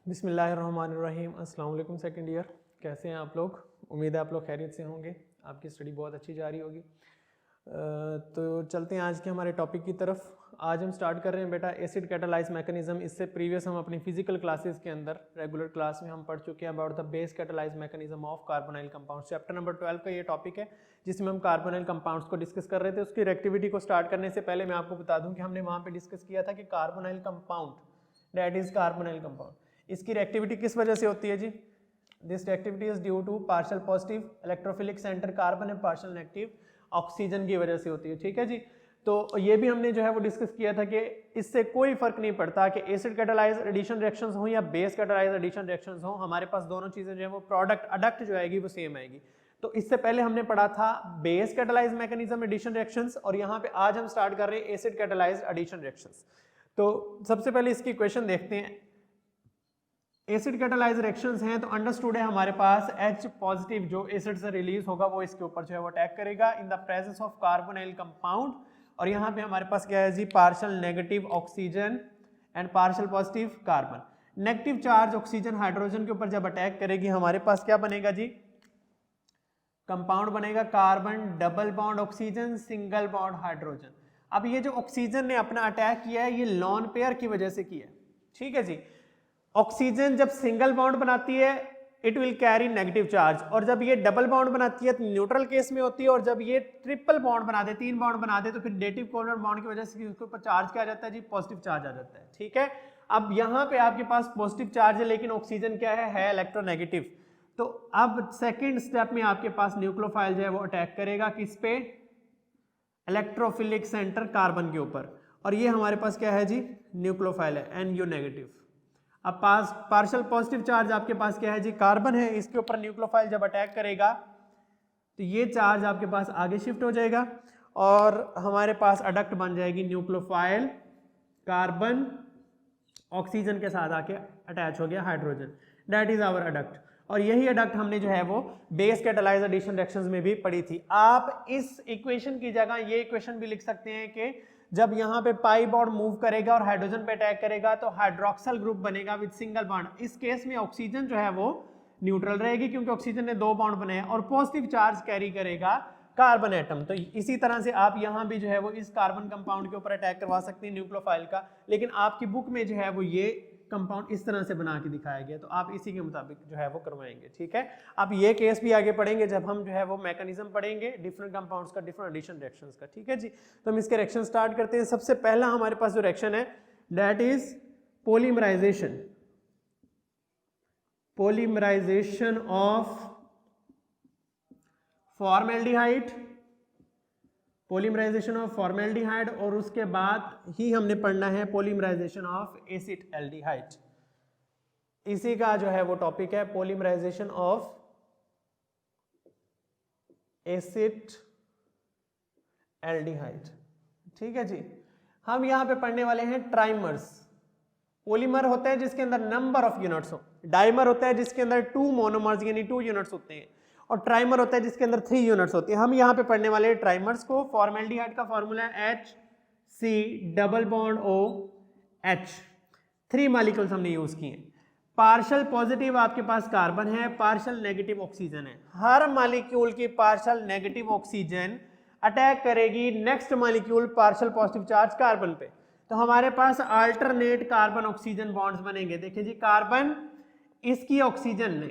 बिस्मिल्लाहिर्रहमानिर्रहीम। अस्सलाम वालेकुम सेकंड ईयर, कैसे हैं आप लोग? उम्मीद है आप लोग खैरियत से होंगे, आपकी स्टडी बहुत अच्छी जा रही होगी। तो चलते हैं आज के हमारे टॉपिक की तरफ। आज हम स्टार्ट कर रहे हैं बेटा एसिड कैटालाइज मैकेनिज्म। इससे प्रीवियस हम अपनी फिजिकल क्लासेस के अंदर रेगुलर क्लास में हम पढ़ चुके हैं about the base catalyse mechanism of carbonyl compounds. Chapter number 12 का ये टॉपिक है जिसमें हम कार्बोनाइल कंपाउंड्स को डिस्कस कर रहे थे। उसकी रिएक्टिविटी को स्टार्ट करने से पहले मैं आपको बता दूं कि हमने वहाँ पे डिस्कस किया था कि carbonyl compound that is carbonyl compound, इसकी रिएक्टिविटी किस वजह से होती है जी? This reactivity is due to partial positive electrophilic centre carbon and partial negative oxygen की वजह से होती है। ठीक है जी। तो ये भी हमने जो है वो डिस्कस किया था कि इससे कोई फर्क नहीं पड़ता कि एसिड कैटालाइज एडिशन रिएक्शंस हो या बेस कैटालाइज एडिशन रिएक्शंस हो, हमारे पास दोनों चीजें जो है वो प्रोडक्ट अडक्ट जो आएगी वो सेम आएगी। तो इससे पहले हमने पढ़ा था base catalyse mechanism addition reactions, और यहाँ पे आज हम स्टार्ट कर रहे हैं एसिड कैटालाइज एडिशन रिएक्शंस। तो सबसे पहले इसकी इक्वेशन देखते हैं। एसिड कैटालाइज रिएक्शंस हैं तो अंडरस्टूड है हमारे पास H पॉजिटिव जो एसिड से रिलीज होगा वो इसके ऊपर जो है वो अटैक करेगा in the presence of carbonyl compound. और यहाँ पे हमारे पास क्या है जी? Partial negative oxygen and partial positive carbon. Negative charge oxygen hydrogen के ऊपर जब अटैक करेगी हमारे पास क्या बनेगा जी? कंपाउंड बनेगा carbon double bond oxygen single bond hydrogen. अब ये जो ऑक्सीजन ने अपना अटैक किया है ये लॉन पेयर की वजह से किया है। ठीक है जी। ऑक्सीजन जब सिंगल बॉन्ड बनाती है it will carry negative charge, और जब ये डबल बॉन्ड बनाती है तो न्यूट्रल केस में होती है, और जब ये ट्रिपल बॉन्ड बना दे, 3 बॉन्ड बना दे, तो फिर नेगेटिव कोवलेंट बॉन्ड की वजह से उसके ऊपर चार्ज क्या आ जाता है जी? पॉजिटिव चार्ज आ जाता है। ठीक है। अब यहाँ पे आपके पास पॉजिटिव चार्ज है लेकिन ऑक्सीजन क्या है इलेक्ट्रोनेगेटिव। तो अब सेकेंड स्टेप में आपके पास न्यूक्लियोफाइल जो है वो अटैक करेगा किस पे? इलेक्ट्रोफिलिक सेंटर कार्बन के ऊपर, और ये हमारे पास क्या है जी? न्यूक्लियोफाइल है NU नेगेटिव। अब पार्शियल पॉजिटिव चार्ज आपके पास क्या है जी? कार्बन है, इसके ऊपर न्यूक्लियोफाइल जब अटैक करेगा तो ये चार्ज आपके पास आगे शिफ्ट हो जाएगा और हमारे पास अडक्ट बन जाएगी न्यूक्लियोफाइल कार्बन ऑक्सीजन के साथ आके अटैच हो गया hydrogen, that is our adduct. और यही अडक्ट हमने जो है वो बेस कैटालाइज एडिशन रिएक्शंस में भी पढ़ी थी। आप इस इक्वेशन की जगह ये इक्वेशन भी लिख सकते हैं कि जब यहाँ पे पाई बॉन्ड मूव करेगा और हाइड्रोजन पे अटैक करेगा तो हाइड्रोक्सल ग्रुप बनेगा विद सिंगल बॉन्ड। इस केस में ऑक्सीजन जो है वो न्यूट्रल रहेगी क्योंकि ऑक्सीजन ने 2 बॉन्ड बनाए और पॉजिटिव चार्ज कैरी करेगा कार्बन एटम। तो इसी तरह से आप यहाँ भी जो है वो इस कार्बन कंपाउंड के ऊपर अटैक करवा सकते हैं न्यूक्लियोफाइल का, लेकिन आपकी बुक में जो है वो ये कंपाउंड इस तरह से बना के दिखाया गया, तो आप इसी के मुताबिक जो है वो करवाएंगे। ठीक है। आप ये केस भी आगे पढ़ेंगे जब हम जो है वो मैकेनिज्म पढ़ेंगे डिफरेंट कंपाउंड्स का, डिफरेंट एडिशन रिएक्शंस का। ठीक है जी। तो हम इसके रिएक्शन स्टार्ट करते हैं। सबसे पहला हमारे पास जो रिएक्शन है that is polymerisation. Polymerisation of formaldehyde, polymerisation of formaldehyde, और उसके बाद ही हमने पढ़ना है पॉलीमराइजेशन ऑफ एसिटाल्डिहाइड। इसी का जो है वो टॉपिक है पॉलीमराइजेशन ऑफ एसिटाल्डिहाइड। ठीक है जी। हम यहां पे पढ़ने वाले हैं ट्राइमर्स। पॉलीमर होता है जिसके अंदर नंबर ऑफ यूनिट्स हो, डाइमर होता है जिसके अंदर 2 मोनोमर्स यानी 2 यूनिट्स होते हैं, और ट्राइमर होता है जिसके अंदर 3 यूनिट्स होती है। हम यहाँ पे पढ़ने वाले ट्राइमर्स को। फॉर्मेल्डिहाइड का फॉर्मूला है HC double bond OH। 3 molecules हमने यूज किए हैं। पार्शियल पॉजिटिव आपके पास कार्बन है, पार्शियल नेगेटिव ऑक्सीजन है। हर मॉलिक्यूल की पार्शियल नेगेटिव ऑक्सीजन अटैक करेगी next molecule partial positive charge carbon पे, तो हमारे पास अल्टरनेट कार्बन ऑक्सीजन बॉन्ड्स बनेंगे। देखिए जी, कार्बन इसकी ऑक्सीजन ने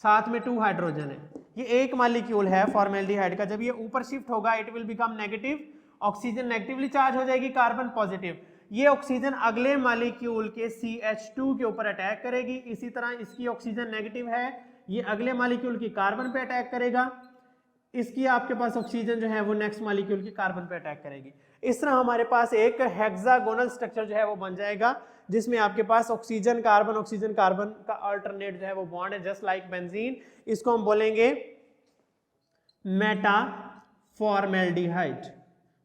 साथ में 2 हाइड्रोजन है, ये एक मॉलिक्यूल है फॉर्मेल्डिहाइड का। जब ये ऊपर शिफ्ट होगा it will become negative, oxygen negatively charge हो जाएगी, कार्बन पॉजिटिव। ये ऑक्सीजन अगले मॉलिक्यूल के CH2 के ऊपर अटैक करेगी। इसी तरह इसकी ऑक्सीजन नेगेटिव है, ये अगले मॉलिक्यूल की कार्बन पे अटैक करेगा। इसकी आपके पास ऑक्सीजन जो है वो नेक्स्ट मॉलिक्यूल की कार्बन पे अटैक करेगी। इस तरह हमारे पास एक हेक्सागोनल स्ट्रक्चर जो है वो बन जाएगा जिसमें आपके पास ऑक्सीजन कार्बन का अल्टरनेट जो है वो बॉन्ड है, जस्ट लाइक बेंजीन। इसको हम बोलेंगे metaformaldehyde.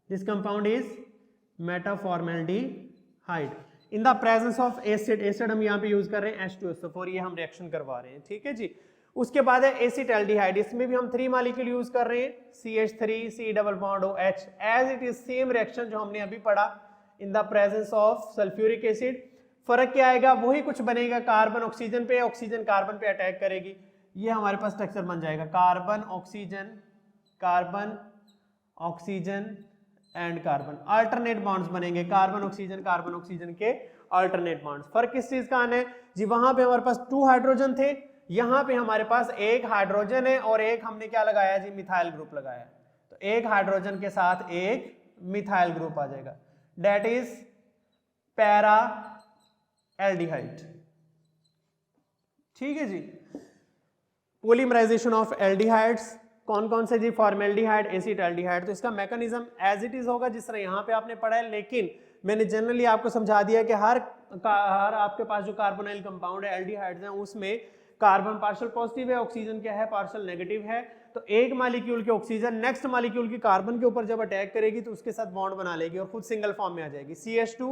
This compound is metaformaldehyde in the presence of acid. Acid हम यहाँ पे यूज कर रहे हैं H2SO4, ये हम रिएक्शन करवा रहे हैं। ठीक है जी। उसके बाद है एसिटाल्डिहाइड, इसमें भी हम 3 मॉलिक्यूल यूज कर रहे हैं, CH3 C double bond OH। As it is same reaction जो हमने अभी पढ़ा in the presence of sulphuric acid. फर्क क्या आएगा, वही कुछ बनेगा, कार्बन ऑक्सीजन पे, ऑक्सीजन कार्बन पे अटैक करेगी, ये हमारे पास स्ट्रक्चर बन जाएगा, carbon oxygen and carbon, alternate bonds बनेंगे, कार्बन ऑक्सीजन के अल्टरनेट बॉन्ड्स। फर्क किस चीज का आना है जी, वहां पे हमारे पास 2 हाइड्रोजन थे, यहां पे हमारे पास 1 हाइड्रोजन है और एक हमने क्या लगाया जी, मिथाइल ग्रुप लगाया, तो 1 हाइड्रोजन के साथ एक मिथाइल ग्रुप आ जाएगा, दैट इज पैरा एल्डिहाइड। ठीक है जी, पॉलीमराइजेशन ऑफ एल्डिहाइड्स, कौन कौन से जी, फॉर्मेल्डिहाइड, एसिटाल्डिहाइड। तो इसका मैकेनिज्म एज इट इज होगा जिस तरह यहाँ पे आपने पढ़ा है, लेकिन मैंने जनरली आपको समझा दिया कि हर आपके पास जो कार्बोनाइल कंपाउंड है, एल्डिहाइड्स हैं, उसमें कार्बन पार्शियल पॉजिटिव है, ऑक्सीजन क्या है, पार्शियल नेगेटिव है। तो एक मॉलिक्यूल के ऑक्सीजन नेक्स्ट मॉलिक्यूल की कार्बन के ऊपर जब अटैक करेगी तो उसके साथ बॉन्ड बना लेगी और खुद सिंगल फॉर्म में आ जाएगी, CH2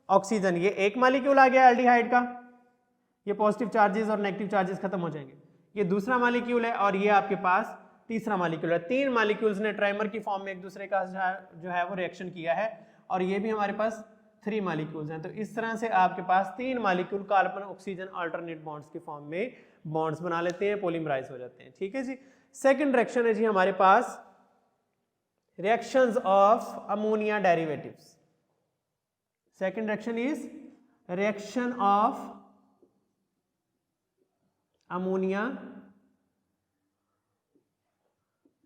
ऑक्सीजन। ये एक मॉलिक्यूल आ गया एल्डिहाइड का, ये पॉजिटिव चार्जेस और नेगेटिव चार्जेस खत्म हो जाएंगे। ये दूसरा मॉलिक्यूल है और ये आपके पास तीसरा मॉलिक्यूल है। 3 मॉलिक्यूल्स ने ट्राइमर की फॉर्म में एक दूसरे का जो है वो रिएक्शन किया है और ये भी हमारे पास 3 मॉलिक्यूल्स हैं। तो इस तरह से आपके पास 3 molecule carbon oxygen alternate bonds की फॉर्म में बॉन्ड्स बना लेते हैं, पॉलीमराइज हो जाते हैं। ठीक है जी। सेकंड रिएक्शन है जी हमारे पास reactions of ammonia derivatives. Second reaction is reaction of ammonia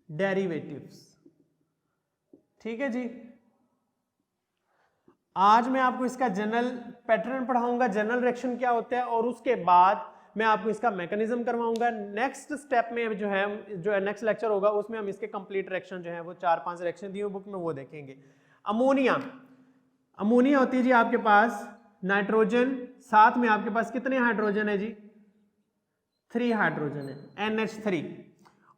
derivatives. ठीक है जी, आज मैं आपको इसका जनरल पैटर्न पढ़ाऊंगा, जनरल रिएक्शन क्या होता है, और उसके बाद मैं आपको इसका मैकेनिज्म करवाऊंगा। नेक्स्ट स्टेप में जो है नेक्स्ट लेक्चर होगा उसमें हम इसके कंप्लीट रिएक्शन जो है वो 4-5 रिएक्शन दिए बुक में वो देखेंगे। अमोनिया होती है जी आपके पास नाइट्रोजन, साथ में आपके पास कितने हाइड्रोजन है जी, 3 हाइड्रोजन है, NH3,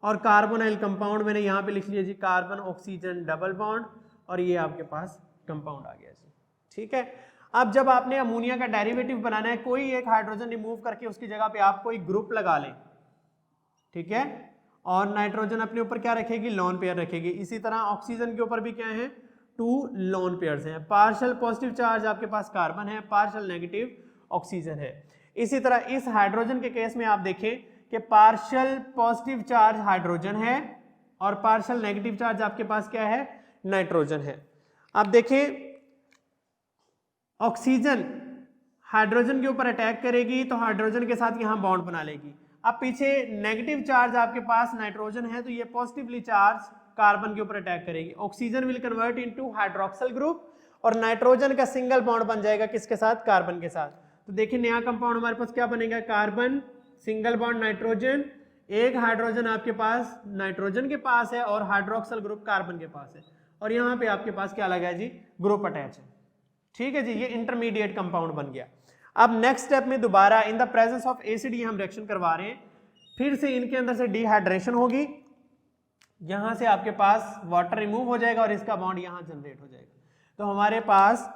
और कार्बोनाइल कंपाउंड मैंने यहाँ पे लिख लिया जी कार्बन ऑक्सीजन डबल बॉन्ड, और ये आपके पास कंपाउंड आ गया जी। ठीक है, अब जब आपने अमोनिया का डेरिवेटिव बनाना है, कोई एक हाइड्रोजन रिमूव करके उसकी जगह पे आप कोई ग्रुप लगा लें, ठीक है, और नाइट्रोजन अपने ऊपर क्या रखेगी, लोन पेयर रखेगी। इसी तरह ऑक्सीजन के ऊपर भी क्या है, 2 लोन पेयर्स हैं। पार्शियल पॉजिटिव चार्ज आपके पास कार्बन है, पार्शियल नेगेटिव ऑक्सीजन है। इसी तरह इस हाइड्रोजन के केस में आप देखें कि पार्शियल पॉजिटिव चार्ज हाइड्रोजन है और पार्शियल नेगेटिव चार्ज आपके पास क्या है, नाइट्रोजन है। अब देखें ऑक्सीजन हाइड्रोजन के ऊपर अटैक करेगी तो हाइड्रोजन के साथ यहां बॉन्ड बना लेगी। अब पीछे नेगेटिव चार्ज आपके पास नाइट्रोजन है तो ये पॉजिटिवली चार्ज कार्बन के ऊपर अटैक करेगी। Oxygen will convert into hydroxyl group और नाइट्रोजन का सिंगल बॉन्ड बन जाएगा किसके साथ, कार्बन के साथ। तो देखिए नया कंपाउंड हमारे पास क्या बनेगा, कार्बन सिंगल बॉन्ड नाइट्रोजन, एक हाइड्रोजन आपके पास नाइट्रोजन के पास है और हाइड्रोक्सिल ग्रुप कार्बन के पास है, और यहाँ पे आपके पास क्या लगा है जी, ग्रुप अटैच है। ठीक है जी, ये इंटरमीडिएट कंपाउंड बन गया। अब नेक्स्ट स्टेप में दोबारा इन द प्रेजेंस ऑफ एसिड ये हम रिएक्शन करवा रहे हैं, फिर से इनके अंदर से डिहाइड्रेशन होगी, यहां से आपके पास वाटर रिमूव हो जाएगा और इसका बॉन्ड यहां जनरेट हो जाएगा। तो हमारे पास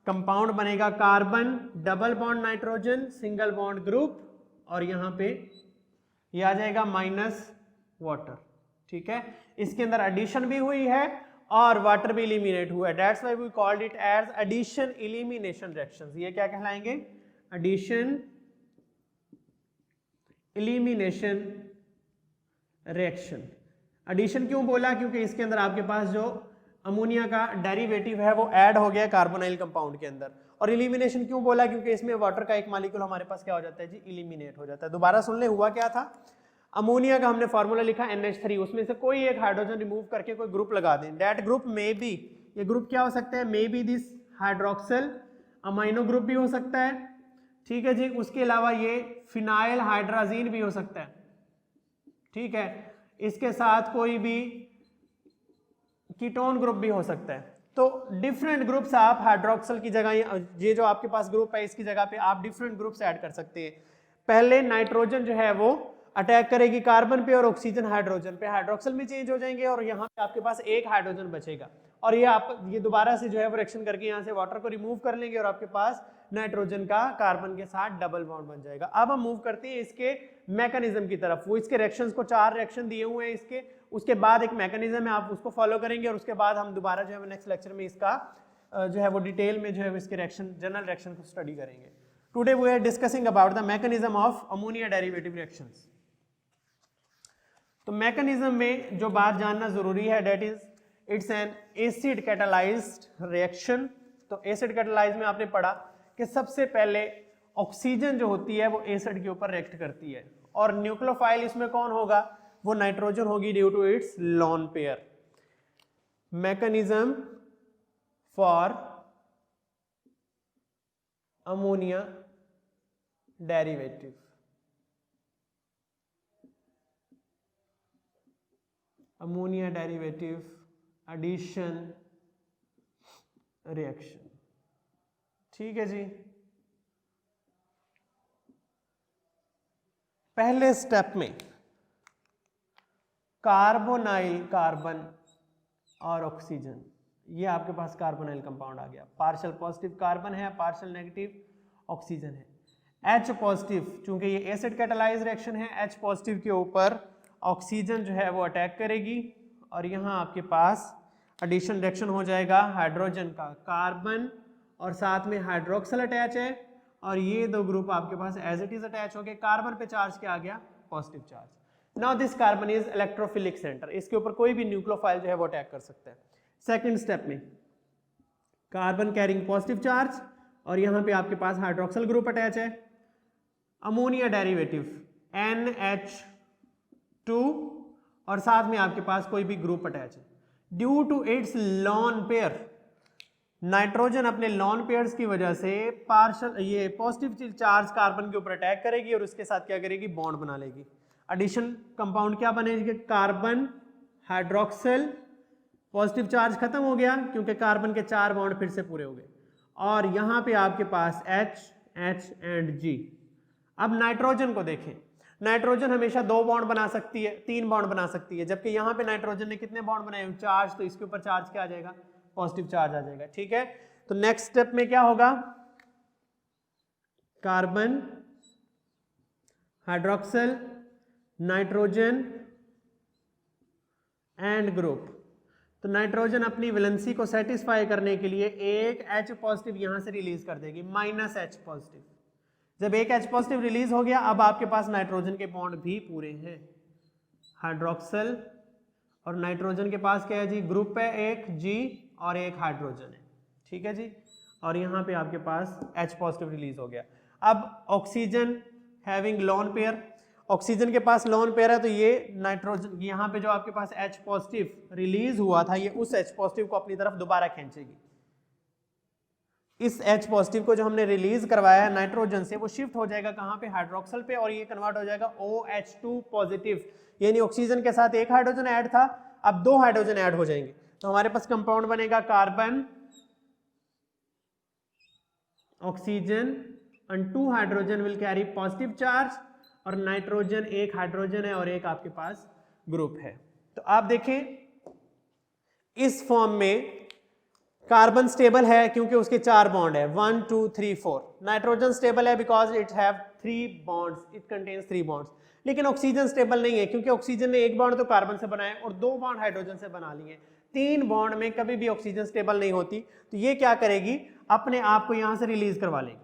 कंपाउंड बनेगा carbon double bond nitrogen single bond group, और यहां पे ये आ जाएगा माइनस वाटर। ठीक है, इसके अंदर एडिशन भी हुई है और वाटर भी एलिमिनेट हुआ है, that's why we called it as addition elimination reactions. ये क्या कहलाएंगे, एडिशन एलिमिनेशन रिएक्शन। एडिशन क्यों बोला, क्योंकि इसके अंदर आपके पास जो अमोनिया का डेरिवेटिव है वो ऐड हो गया कार्बोनाइल कंपाउंड के अंदर। और एलिमिनेशन क्यों बोला, क्योंकि इसमें वाटर का एक मॉलिक्यूल हमारे पास क्या हो जाता है जी, एलिमिनेट हो जाता है। दोबारा सुन ले, हुआ क्या था, अमोनिया का हमने फॉर्मूला लिखा NH3, उसमें से कोई एक हाइड्रोजन रिमूव करके कोई ग्रुप लगा दें, दैट ग्रुप मे बी, ये ग्रुप क्या हो सकता है, may be this hydroxyl amino group भी हो सकता है। ठीक है जी, उसके अलावा ये फिनाइल हाइड्राजीन भी हो सकता है। ठीक है, इसके साथ कोई भी कीटोन ग्रुप भी हो सकता है। तो डिफरेंट ग्रुप्स आप हाइड्रोक्सिल की जगह, ये जो आपके पास ग्रुप है इसकी जगह पे आप डिफरेंट ग्रुप्स ऐड कर सकते हैं। पहले नाइट्रोजन जो है वो अटैक करेगी कार्बन पे और ऑक्सीजन हाइड्रोजन पे, हाइड्रोक्सिल में चेंज हो जाएंगे और यहाँ पे आपके पास एक हाइड्रोजन बचेगा, और ये दोबारा से जो है वो रिएक्शन करके यहाँ से वाटर को रिमूव कर लेंगे और आपके पास नाइट्रोजन का कार्बन के साथ डबल बॉन्ड बन जाएगा। अब हम मूव करते हैं इसके मैकेनिज्म की तरफ। वो इसके रिएक्शंस को 4 रिएक्शन दिए हुए हैं इसके, उसके बाद एक मैकेनिज्म है, आप उसको फॉलो करेंगे और उसके बाद हम दोबारा जो है नेक्स्ट लेक्चर में इसका जो है वो डिटेल में जो है इसके रिएक्शन जनरल रिएक्शन को स्टडी करेंगे। Today we are discussing about the mechanism of ammonia derivative reactions. तो मैकेनिज्म में जो बात जानना जरूरी है that is it's an acid catalyzed reaction. तो एसिड कैटालाइज में आपने पढ़ा कि सबसे पहले ऑक्सीजन जो होती है वो एसिड के ऊपर रिएक्ट करती है और न्यूक्लियोफाइल इसमें कौन होगा, वो नाइट्रोजन होगी due to its lone pair. Mechanism for ammonia derivative. Ammonia derivative addition reaction. ठीक है जी. पहले स्टेप में कार्बोनाइल कार्बन और ऑक्सीजन, ये आपके पास कार्बोनाइल कंपाउंड आ गया. पार्शियल पॉजिटिव कार्बन है, पार्शियल नेगेटिव ऑक्सीजन है. H पॉजिटिव, चूंकि ये एसिड कैटालाइज रिएक्शन है, H पॉजिटिव के ऊपर ऑक्सीजन जो है वो अटैक करेगी और यहाँ आपके पास एडिशन रिएक्शन हो जाएगा हाइड्रोजन का. कार्बन और साथ में हाइड्रोक्सिल अटैच है और ये दो ग्रुप आपके पास एज इट इज अटैच हो गए. कार्बन पे चार्ज क्या आ गया, positive charge. Now this carbon is electrophilic centre, इसके ऊपर कोई भी न्यूक्लियोफाइल जो है वो अटैक कर सकता है. सेकंड स्टेप में कार्बन कैरिंग पॉजिटिव चार्ज और यहाँ पे आपके पास हाइड्रोक्सिल ग्रुप अटैच है. अमोनिया डेरिवेटिव NH2 और साथ में आपके पास कोई भी ग्रुप अटैच है. Due to its lone pair, nitrogen अपने लॉन पेयर्स की वजह से पार्शियल ये पॉजिटिव चार्ज कार्बन के ऊपर अटैक करेगी और उसके साथ क्या करेगी, बॉन्ड बना लेगी. एडिशन कंपाउंड क्या बनेगी, कार्बन हाइड्रोक्सिल. पॉजिटिव चार्ज खत्म हो गया क्योंकि कार्बन के 4 बॉन्ड फिर से पूरे हो गए और यहाँ पे आपके पास H, H एंड G. अब नाइट्रोजन को देखें, नाइट्रोजन हमेशा 2 बॉन्ड बना सकती है, 3 बॉन्ड बना सकती है, जबकि यहाँ पे नाइट्रोजन ने कितने बॉन्ड बनाए, चार्ज. तो इसके ऊपर चार्ज क्या आ जाएगा, पॉजिटिव चार्ज आ जाएगा. ठीक है. तो नेक्स्ट स्टेप में क्या होगा, carbon hydroxyl nitrogen and group. तो नाइट्रोजन अपनी वैलेंसी को सेटिस्फाई करने के लिए एक H पॉजिटिव यहां से रिलीज कर देगी, -H पॉजिटिव. जब एक H पॉजिटिव रिलीज हो गया, अब आपके पास नाइट्रोजन के बॉन्ड भी पूरे हैं. हाइड्रोक्सिल और नाइट्रोजन के पास क्या है जी, ग्रुप है, एक G और एक हाइड्रोजन है. ठीक है जी. और यहाँ पे आपके पास H पॉजिटिव रिलीज हो गया. अब oxygen having lone pair, oxygen के पास लॉन पेयर है तो ये नाइट्रोजन यहाँ पे जो आपके पास H पॉजिटिव रिलीज हुआ था ये उस H पॉजिटिव को अपनी तरफ दोबारा खींचेगी. इस H पॉजिटिव को जो हमने रिलीज करवाया है नाइट्रोजन से, वो शिफ्ट हो जाएगा कहाँ पे, हाइड्रोक्सिल पे, और ये कन्वर्ट हो जाएगा OH2 पॉजिटिव. यानी ऑक्सीजन के साथ एक हाइड्रोजन ऐड था, अब 2 हाइड्रोजन ऐड हो जाएंगे. तो हमारे पास कंपाउंड बनेगा carbon oxygen and 2 hydrogen will carry positive charge और नाइट्रोजन एक हाइड्रोजन है और एक आपके पास ग्रुप है. तो आप देखें इस फॉर्म में कार्बन स्टेबल है क्योंकि उसके 4 बॉन्ड है, 1 2 3 4. नाइट्रोजन स्टेबल है because it have 3 bonds, it contains 3 bonds. लेकिन ऑक्सीजन स्टेबल नहीं है क्योंकि ऑक्सीजन ने 1 बॉन्ड तो कार्बन से बनाया और 2 बॉन्ड हाइड्रोजन से बना लिए. 3 बॉन्ड में कभी भी ऑक्सीजन स्टेबल नहीं होती. तो ये क्या करेगी, अपने आप को यहां से रिलीज करवा लेगी.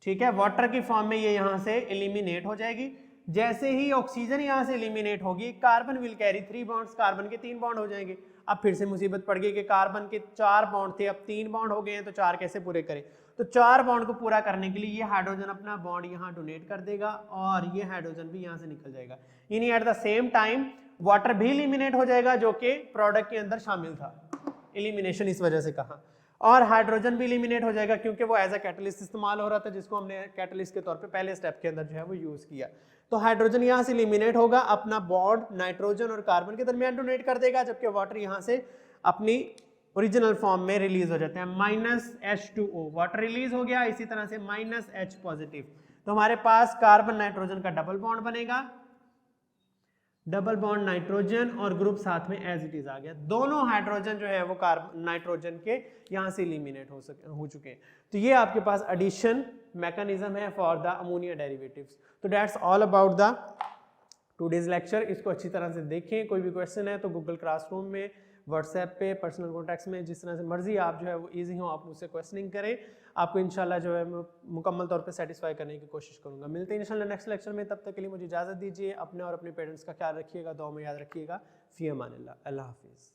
ठीक है. वाटर की फॉर्म में ये यहां से एलिमिनेट हो जाएगी. जैसे ही ऑक्सीजन यहां से एलिमिनेट होगी, carbon will carry 3 bonds, carbon के 3 बॉन्ड हो जाएंगे. अब फिर से मुसीबत पड़ गई कि कार्बन के 4 बॉन्ड थे, अब 3 बॉन्ड हो गए हैं, तो 4 कैसे पूरे करें. तो 4 बॉन्ड को पूरा करने के लिए ये हाइड्रोजन अपना बॉन्ड यहाँ डोनेट कर देगा और ये हाइड्रोजन भी यहाँ से निकल जाएगा. यानी at the same time water भी एलिमिनेट हो जाएगा जो कि प्रोडक्ट के अंदर शामिल था. एलिमिनेशन इस वजह से कहा. और हाइड्रोजन भी एलिमिनेट हो जाएगा क्योंकि वो एज अ कैटलिस्ट इस्तेमाल हो रहा था, जिसको हमने कैटलिस्ट के तौर पे पहले स्टेप के अंदर जो है वो यूज किया. तो हाइड्रोजन यहाँ से एलिमिनेट होगा, अपना बॉन्ड नाइट्रोजन और कार्बन के दरमियान डोनेट कर देगा, जबकि वाटर यहाँ से अपनी ओरिजिनल फॉर्म में रिलीज हो जाते हैं. -H2O वाटर रिलीज हो गया, इसी तरह से -H पॉजिटिव. तो हमारे पास कार्बन नाइट्रोजन का डबल बॉन्ड बनेगा, डबल बॉन्ड नाइट्रोजन और ग्रुप साथ में एज इट इज आ गया. दोनों हाइड्रोजन जो है वो कार्बन नाइट्रोजन के यहाँ से एलिमिनेट हो चुके हैं. तो ये आपके पास एडिशन मैकेनिज्म है फॉर द अमोनिया डेरिवेटिव्स. तो that's all about the 2 days lecture, इसको अच्छी तरह से देखें। कोई भी क्वेश्चन है तो गूगल क्लासरूम में, व्हाट्सएप पे, पर्सनल कॉन्टैक्ट्स में, जिस तरह से मर्जी आप जो है वो ईजी हो आप मुझसे क्वेश्चनिंग करें। आपको इंशाल्लाह जो है मुकम्मल तौर पे सेटिस्फाई करने की कोशिश करूंगा। मिलते हैं इंशाल्लाह नेक्स्ट लेक्चर में, तब तक के लिए मुझे इजाज़त दीजिए। अपने और अपने पेरेंट्स का ख्याल रखिएगा, दुआ में याद रखिएगा। फ़ी अमानिल्लाह, अल्लाह हाफिज़।